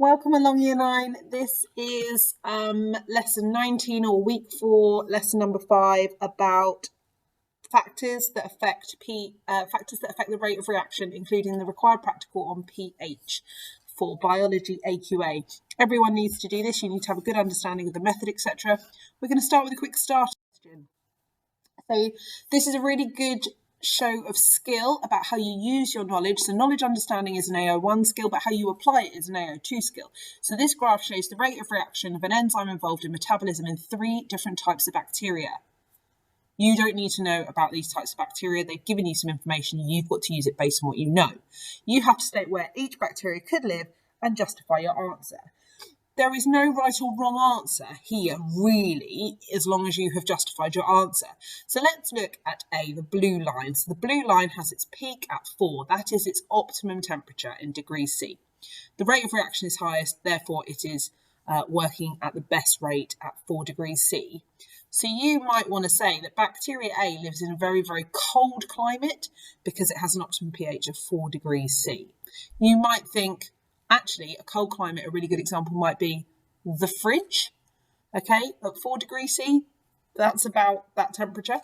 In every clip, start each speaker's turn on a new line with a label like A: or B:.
A: Welcome along Year 9. This is lesson 19 or week 4, lesson number 5 about factors that affect the rate of reaction, including the required practical on pH for biology AQA. Everyone needs to do this. You need to have a good understanding of the method, etc. We're going to start with a quick start question. So this is a really good show of skill about how you use your knowledge. So knowledge understanding is an AO1 skill, but how you apply it is an AO2 skill. So this graph shows the rate of reaction of an enzyme involved in metabolism in 3 different types of bacteria. You don't need to know about these types of bacteria. They've given you some information. You've got to use it based on what you know. You have to state where each bacteria could live and justify your answer. There is no right or wrong answer here, really, as long as you have justified your answer. So let's look at A, the blue line. So the blue line has its peak at 4. That is its optimum temperature in degrees C. The rate of reaction is highest, therefore it is working at the best rate at 4 degrees C. So you might want to say that bacteria A lives in a very, very cold climate because it has an optimum pH of 4 degrees C. You might think, actually, a cold climate, a really good example might be the fridge, okay, at 4 degrees C, that's about that temperature.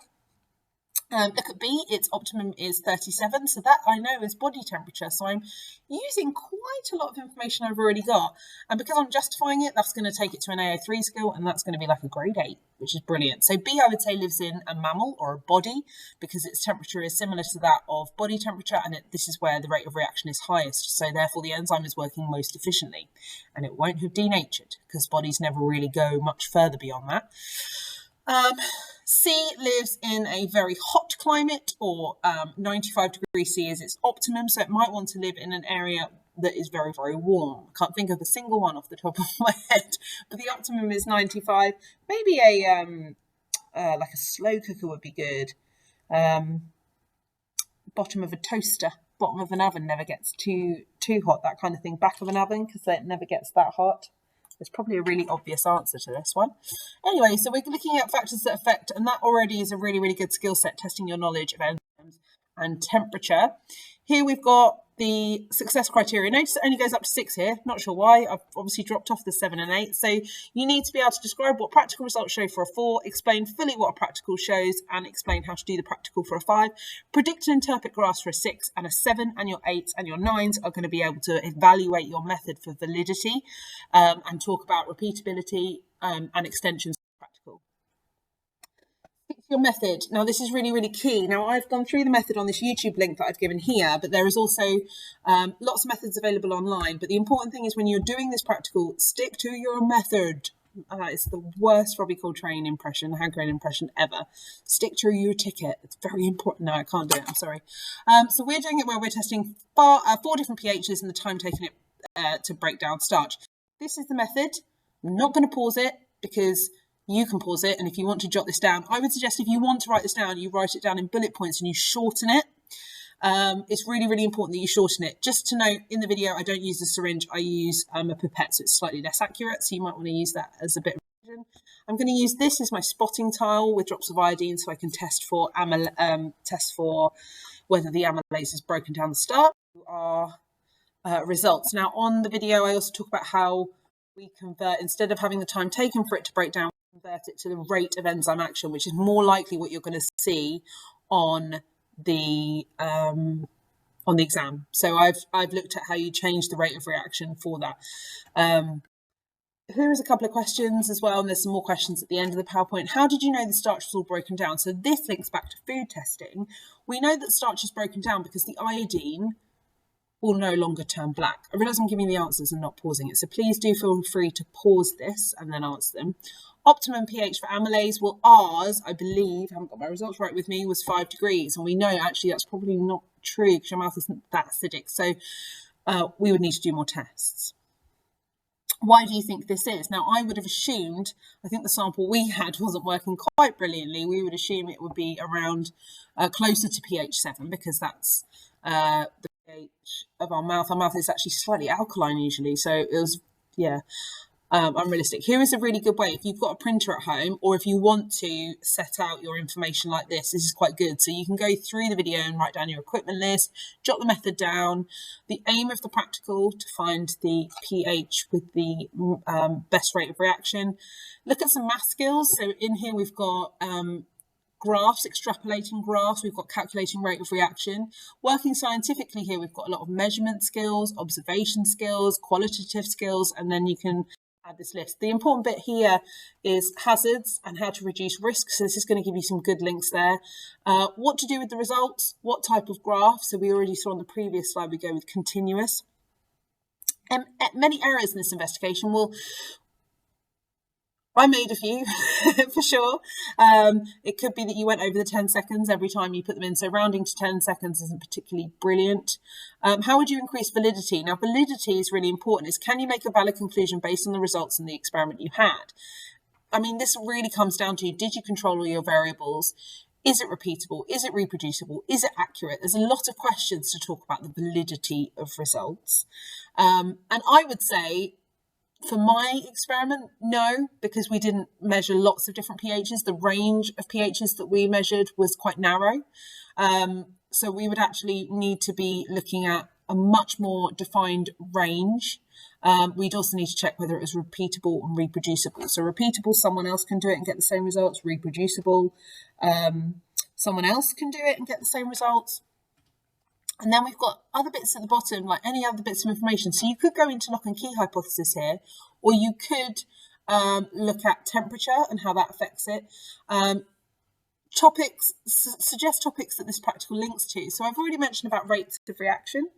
A: Look at B, its optimum is 37, so that I know is body temperature, so I'm using quite a lot of information I've already got, and because I'm justifying it, that's going to take it to an AO3 skill, and that's going to be like a grade 8, which is brilliant. So B, I would say, lives in a mammal or a body, because its temperature is similar to that of body temperature, and this is where the rate of reaction is highest, so therefore the enzyme is working most efficiently, and it won't have denatured, because bodies never really go much further beyond that. C lives in a very hot climate, or 95 degrees C is its optimum, so it might want to live in an area that is very, very warm. I can't think of a single one off the top of my head, but the optimum is 95. Maybe a like a slow cooker would be good. Bottom of a toaster, bottom of an oven never gets too hot, that kind of thing. Back of an oven, because it never gets that hot. There's probably a really obvious answer to this one. Anyway, so we're looking at factors that affect, and that already is a really, really good skill set, testing your knowledge of enzymes and temperature. Here we've got the success criteria. Notice it only goes up to 6 here. Not sure why. I've obviously dropped off the 7 and 8. So you need to be able to describe what practical results show for a 4, explain fully what a practical shows, and explain how to do the practical for a 5. Predict and interpret graphs for a 6 and a 7, and your 8s and your 9s are going to be able to evaluate your method for validity and talk about repeatability and extensions of practical. Your method. Now this is really, really key. Now I've gone through the method on this YouTube link that I've given here, but there is also lots of methods available online. But the important thing is when you're doing this practical, stick to your method. It's the worst Robbie Coltrane impression, hand crane impression ever. Stick to your ticket. It's very important. No, I can't do it. I'm sorry. So we're doing it where we're testing 4 different pHs and the time taken it to break down starch. This is the method. I'm not going to pause it because you can pause it, and if you want to jot this down, I would suggest if you want to write this down, you write it down in bullet points and you shorten it. It's really, really important that you shorten it. Just to note, in the video, I don't use a syringe, I use a pipette, so it's slightly less accurate, so you might want to use that as a bit of revision. I'm going to use this as my spotting tile with drops of iodine so I can test for whether the amylase is broken down the starch. Our results. Now, on the video, I also talk about how we convert, instead of having the time taken for it to break down, convert it to the rate of enzyme action, which is more likely what you're going to see on the exam. So I've looked at how you change the rate of reaction for that. Here is a couple of questions as well, and there's some more questions at the end of the PowerPoint. How did you know the starch was all broken down? So this links back to food testing. We know that starch is broken down because the iodine will no longer turn black. I realise I'm giving the answers and not pausing it, so please do feel free to pause this and then answer them. Optimum pH for amylase, well, ours, I believe, I haven't got my results right with me, was 5 degrees. And we know actually that's probably not true because your mouth isn't that acidic. So we would need to do more tests. Why do you think this is? Now, I would have assumed, I think the sample we had wasn't working quite brilliantly. We would assume it would be around closer to pH 7 because that's the pH of our mouth. Our mouth is actually slightly alkaline usually. So it was, yeah. unrealistic. Here is a really good way. If you've got a printer at home, or if you want to set out your information like this is quite good. So you can go through the video and write down your equipment list, jot the method down, the aim of the practical to find the pH with the best rate of reaction. Look at some math skills. So in here we've got graphs, extrapolating graphs, we've got calculating rate of reaction. Working scientifically here, we've got a lot of measurement skills, observation skills, qualitative skills, and then you can add this list. The important bit here is hazards and how to reduce risk. So this is going to give you some good links there. What to do with the results, what type of graph. So we already saw on the previous slide, we go with continuous. And many errors in this investigation will, I made a few for sure. It could be that you went over the 10 seconds every time you put them in. So rounding to 10 seconds isn't particularly brilliant. How would you increase validity? Now, validity is really important. Is can you make a valid conclusion based on the results in the experiment you had? I mean, this really comes down to, did you control all your variables? Is it repeatable? Is it reproducible? Is it accurate? There's a lot of questions to talk about the validity of results. And I would say, for my experiment, no, because we didn't measure lots of different pHs. The range of pHs that we measured was quite narrow. So we would actually need to be looking at a much more defined range. We'd also need to check whether it was repeatable and reproducible. So repeatable, someone else can do it and get the same results. Reproducible, someone else can do it and get the same results. And then we've got other bits at the bottom, like any other bits of information. So you could go into lock and key hypothesis here, or you could look at temperature and how that affects it. Topics, suggest topics that this practical links to. So I've already mentioned about rates of reaction.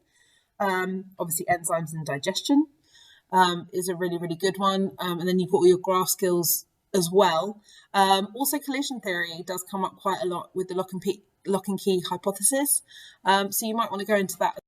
A: Obviously enzymes and digestion is a really, really good one. And then you've got all your graph skills as well. Also collision theory does come up quite a lot with the lock and key hypothesis. So you might want to go into that